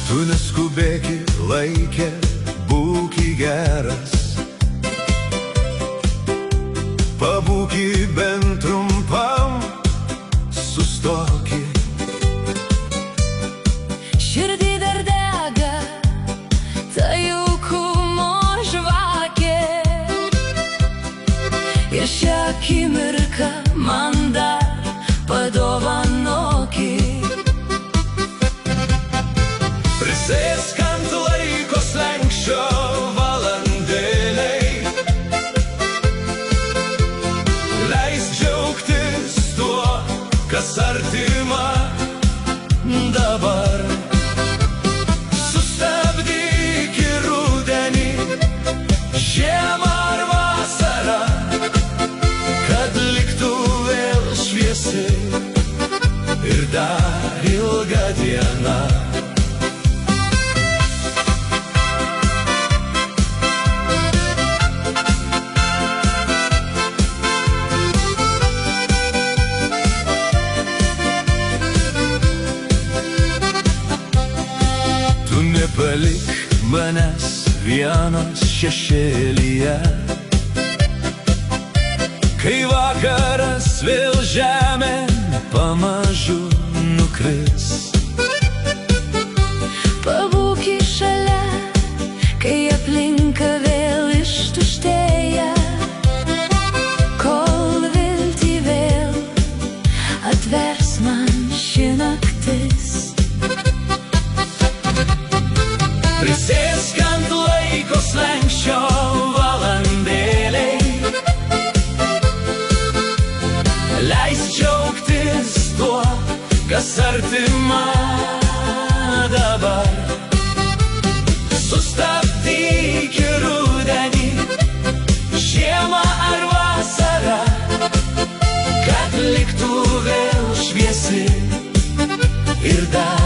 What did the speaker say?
Tu neskubėki laikė, būki geras. Pabūki bent trumpam, sustoki. Širdį dar dega ta jaukumo žvakė, ir šią akimirką man dar padovanoki. Prisėsk ant laiko slenksčio valandėlei, leisk džiaugtis tuo, kas artima dabar. Sustabdyk ir rudenį, žiemą ar vasarą, kad liktų vėl šviesi ir dar ilga diena. Nepalik manęs vienos šešėlyje, kai vakaras vėl žemėn pamažu nukris. Pabūki šalia, kai aplinka vėl ištuštėja, kol viltį vėl atvers man ši naktis. Prisėsk ant laiko slenksčio valandėlei, leisk džiaugtis tuo, kas artima dabar. Sustabdyk ir rudenį, žiemą ar vasarą, kad liktų vėl šviesi ir dar